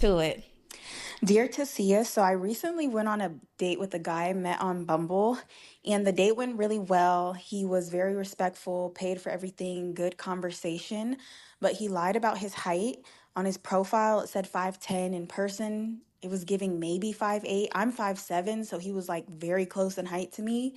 To it. Dear Tasia, so I recently went on a date with a guy I met on Bumble, and the date went really well. He was very respectful, paid for everything, good conversation, but he lied about his height. On his profile, it said 5'10. In person, it was giving maybe 5'8". I'm 5'7", so he was like very close in height to me.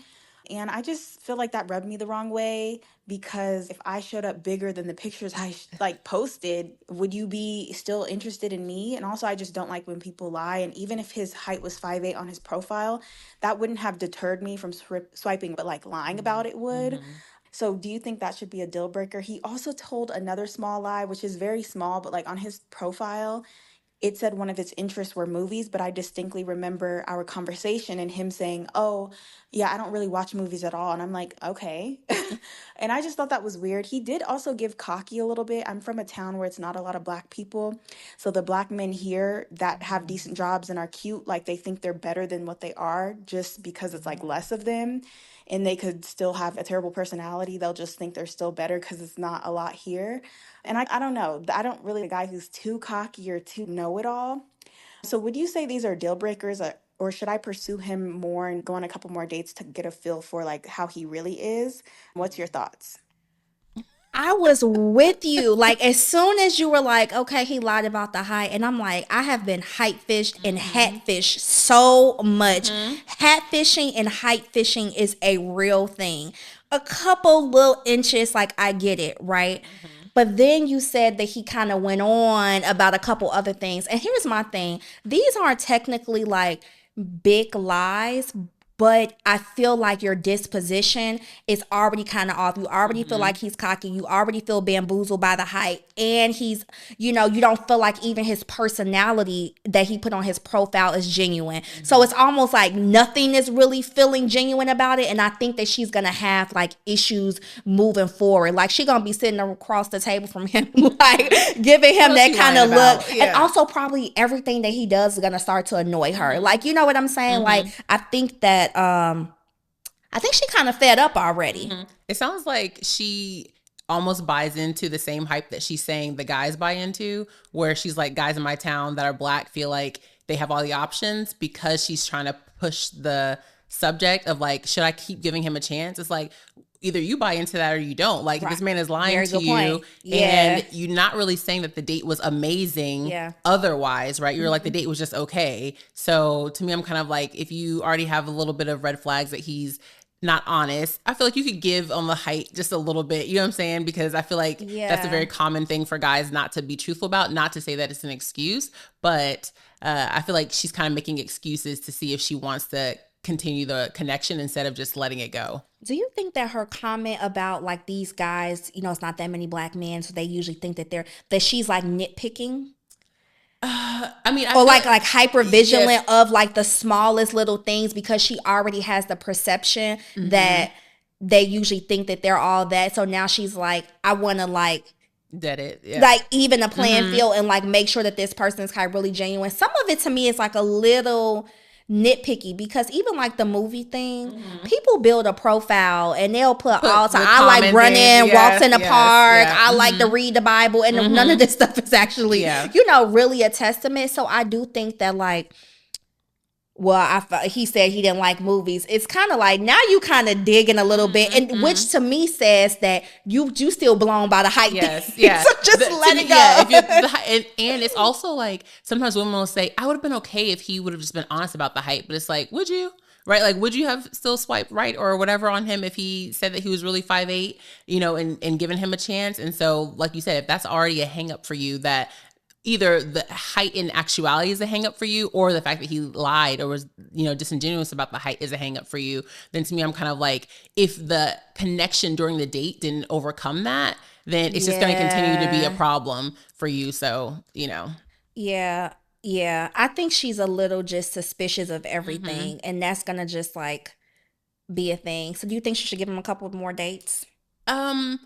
And I just feel like that rubbed me the wrong way because if I showed up bigger than the pictures I like posted, would you be still interested in me? And also, I just don't like when people lie. And even if his height was 5'8" on his profile, that wouldn't have deterred me from swiping, but like lying about it would. Mm-hmm. So, do you think that should be a deal breaker? He also told another small lie, which is very small, but like on his profile, it said one of his interests were movies, but I distinctly remember our conversation and him saying, "Oh, yeah, I don't really watch movies at all." And I'm like, "Okay." And I just thought that was weird. He did also give cocky a little bit. I'm from a town where it's not a lot of black people. So the black men here that have decent jobs and are cute, like they think they're better than what they are just because it's like less of them. And they could still have a terrible personality. They'll just think they're still better because it's not a lot here. And I don't know. I don't really a guy who's too cocky or too know it all. So would you say these are deal breakers, or should I pursue him more and go on a couple more dates to get a feel for like how he really is? What's your thoughts? I was with you. Like, as soon as you were like, okay, he lied about the height. And I'm like, I have been height fished and Mm-hmm. hat fished so much. Mm-hmm. Hat fishing and height fishing is a real thing. A couple little inches, like, I get it, right? Mm-hmm. But then you said that he kind of went on about a couple other things. And here's my thing, these aren't technically like big lies, but I feel like your disposition is already kind of off. You already feel Mm-hmm. like he's cocky. You already feel bamboozled by the height. And he's, you don't feel like even his personality that he put on his profile is genuine. So Mm-hmm. it's almost like nothing is really feeling genuine about it. And I think that she's going to have like issues moving forward. Like she going to be sitting across the table from him, like giving What him else that you kind lying of look. about? And Yeah. also probably everything that he does is going to start to annoy her. Mm-hmm. Like, you know what I'm saying? Like, Mm-hmm. I think that I think she kind of fed up already. Mm-hmm. It sounds like she almost buys into the same hype that she's saying the guys buy into, where she's like, guys in my town that are black feel like they have all the options because she's trying to push the subject of like, should I keep giving him a chance? It's like, either you buy into that or you don't. Like, if Right. this man is lying Very to good you point. and Yeah. you're not really saying that the date was amazing Yeah. otherwise, right? You're like, the Mhm. date was just okay. So to me, I'm kind of like, if you already have a little bit of red flags that he's not honest, I feel like you could give on the height just a little bit. You know what I'm saying? Because I feel like that's a very Yeah. common thing for guys not to be truthful about, not to say that it's an excuse, but I feel like she's kind of making excuses to see if she wants to continue the connection instead of just letting it go. Do you think that her comment about like these guys, it's not that many black men, so they usually think that she's like nitpicking I mean, I or feel like hyper yes. vigilant of like the smallest little things because she already has the perception Mm-hmm. that they usually think that they're all that. So now she's like, I want to That it. Yeah. like even the playing Mm-hmm. field and like make sure that this person is kind of really genuine. Some of it to me is like a little nitpicky because even like the movie thing, Mm-hmm. people build a profile and they'll put all Put time. the I like comment things. running, walks Yes. in the Yes. park. Yeah. I like to Mm-hmm. read the Bible, and none of Mm-hmm. this stuff is actually, Yeah. really a testament. So I do think that like well, he said he didn't like movies. It's kind of like now you kind of digging a little bit, and Mm-hmm. which to me says that you still blown by the hype Yes, thing. yeah. So just To let me, it yeah. If you're go. and it's also like sometimes women will say, "I would have been okay if he would have just been honest about the height," but it's like, would you? Right? Like, would you have still swiped right or whatever on him if he said that he was really 5'8", and given him a chance? And so, like you said, if that's already a hang up for you, that either the height in actuality is a hang up for you or the fact that he lied or was disingenuous about the height is a hang up for you, then to me I'm kind of like, if the connection during the date didn't overcome that, then it's just going to continue to be a Yeah. problem for you. So Yeah. Yeah. I think she's a little just suspicious of hmm everything, and that's gonna just like be a thing. So do you think she should give him a couple more dates? um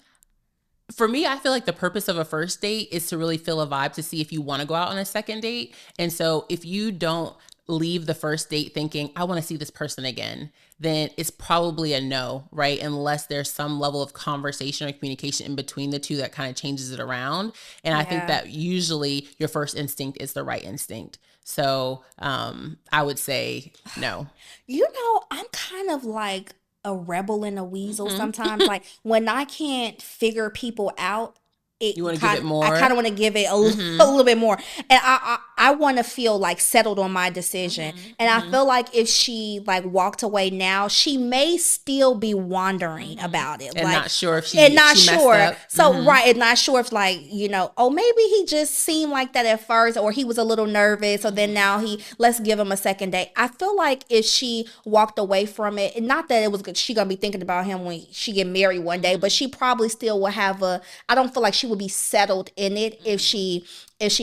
for me, I feel like the purpose of a first date is to really feel a vibe to see if you want to go out on a second date. And so if you don't leave the first date thinking, I want to see this person again, then it's probably a no, right? Unless there's some level of conversation or communication in between the two that kind of changes it around. And I think that usually your first instinct is the right instinct. So I would say no. I'm kind of like a rebel and a weasel sometimes. Like when I can't figure people out, You want to give it more? I kind of want to give it a little bit more. And I want to feel like settled on my decision. And I feel like if she like walked away now, she may still be wondering about it. And like, not sure if she messed up. So, right. And not sure if like, oh, maybe he just seemed like that at first, or he was a little nervous. So then now let's give him a second date. I feel like if she walked away from it, and not that it was good, she gonna be thinking about him when she get married one day, but she probably still will have I don't feel like she would be settled in it if she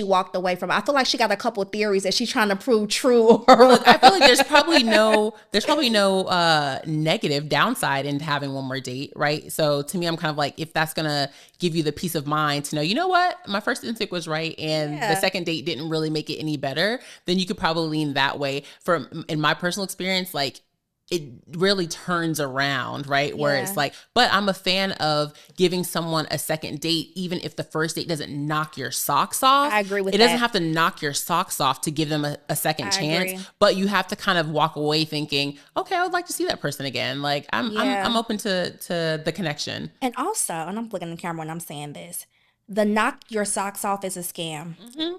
walked away from it. I feel like she got a couple of theories that she's trying to prove true. Look, I feel like there's probably no negative downside in having one more date, right? So to me, I'm kind of like, if that's gonna give you the peace of mind to know, you know what, my first instinct was right, and the second date didn't really make it any better, then you could probably lean that way. In my personal experience, like, it really turns around, right? Where it's like, but I'm a fan of giving someone a second date, even if the first date doesn't knock your socks off. I agree with that. It doesn't have to knock your socks off to give them a second chance, agree. but you have to kind of walk away thinking, okay, I would like to see that person again. Like I'm open to the connection. And also, and I'm looking at the camera when I'm saying this, the knock your socks off is a scam.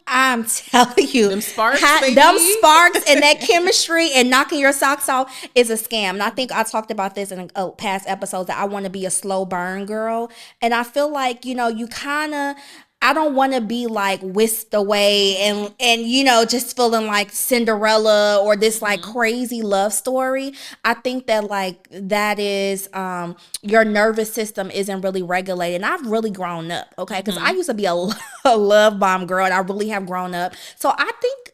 I'm telling you. Them sparks, them sparks and that chemistry and knocking your socks off is a scam. And I think I talked about this in past episodes that I want to be a slow burn girl. And I feel like, you kind of, I don't want to be like whisked away and just feeling like Cinderella or this like crazy love story. I think that like that is your nervous system isn't really regulated. And I've really grown up, okay? Because I used to be a love bomb girl, and I really have grown up. So I think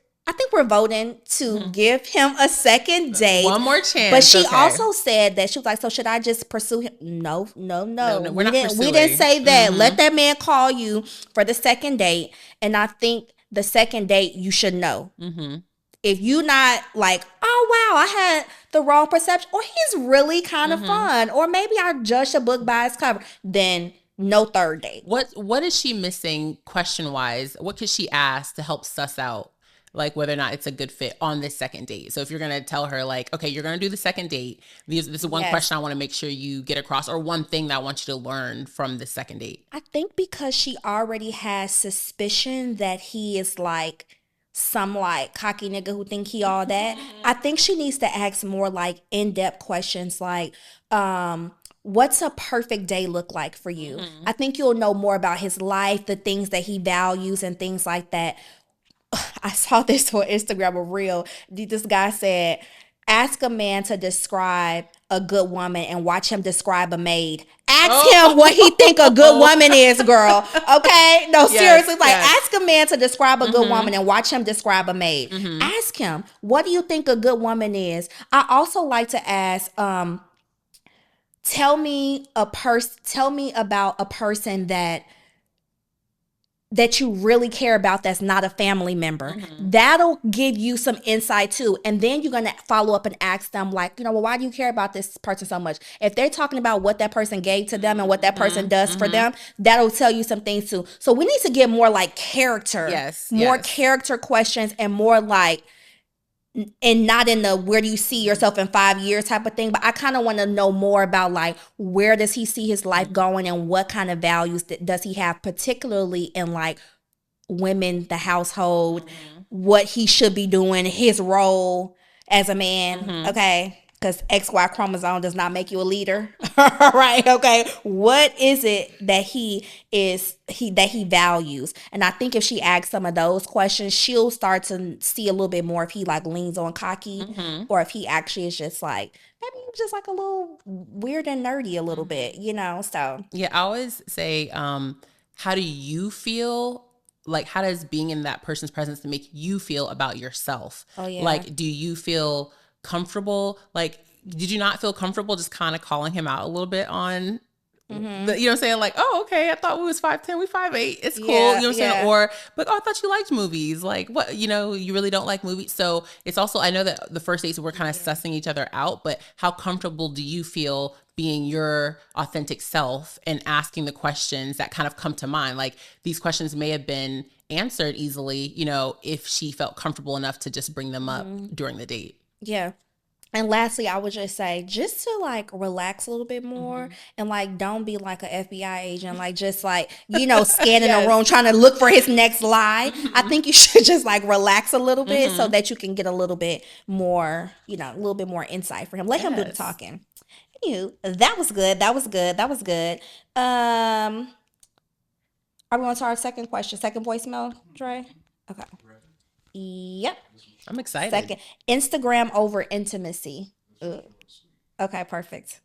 we're voting to give him a second date. One more chance. But she also said that she was like, so should I just pursue him? No. We're not pursuing. We didn't say that. Let that man call you for the second date. And I think the second date, you should know. If you not like, oh, wow, I had the wrong perception, or he's really kind of fun, or maybe I judged a book by its cover, then no third date. What is she missing question-wise? What could she ask to help suss out like whether or not it's a good fit on this second date? So if you're going to tell her like, okay, you're going to do the second date, this is one question I want to make sure you get across, or one thing that I want you to learn from the second date. I think because she already has suspicion that he is like some like cocky nigga who think he all that. I think she needs to ask more like in-depth questions like, what's a perfect day look like for you? I think you'll know more about his life, the things that he values and things like that. I saw this on Instagram, a reel. This guy said, ask a man to describe a good woman and watch him describe a maid. Ask him what he think a good woman is, girl. Okay? No, seriously. Ask a man to describe a good woman and watch him describe a maid. Ask him, what do you think a good woman is? I also like to ask, tell me about a person that you really care about that's not a family member. That'll give you some insight too. And then you're going to follow up and ask them like, well, why do you care about this person so much? If they're talking about what that person gave to them and what that person does for them, that'll tell you some things too. So we need to get more like character, character questions, and more like, and not in the where do you see yourself in 5 years type of thing, but I kind of want to know more about like where does he see his life going and what kind of values does he have, particularly in like women, the household, what he should be doing, his role as a man, okay? Because XY chromosome does not make you a leader, right? Okay, what is it that he values? And I think if she asks some of those questions, she'll start to see a little bit more if he like leans on cocky, or if he actually is just like, maybe he's just like a little weird and nerdy a little bit, So yeah, I always say, how do you feel? Like, how does being in that person's presence make you feel about yourself? Oh yeah, like, do you feel comfortable? Like, did you not feel comfortable just kind of calling him out a little bit on you know what I'm saying? Like, oh, okay, I thought we was 5'10", we 5'8". It's cool. Yeah, You know what I'm saying? yeah. Or, but oh, I thought you liked movies. Like, what, you really don't like movies. So it's also, I know that the first dates we're kind of sussing each other out, but how comfortable do you feel being your authentic self and asking the questions that kind of come to mind? Like, these questions may have been answered easily, if she felt comfortable enough to just bring them up during the date. Yeah. And lastly, I would just say, just to like relax a little bit more and like don't be like an FBI agent, like just like, scanning the room trying to look for his next lie. I think you should just like relax a little bit so that you can get a little bit more, a little bit more insight for him. Let him do the talking. Anywho, that was good. That was good. That was good. Are we on to our second question? Second voicemail, Dre? Okay. Yep. I'm excited. Second, Instagram over intimacy. Ugh. Okay, perfect.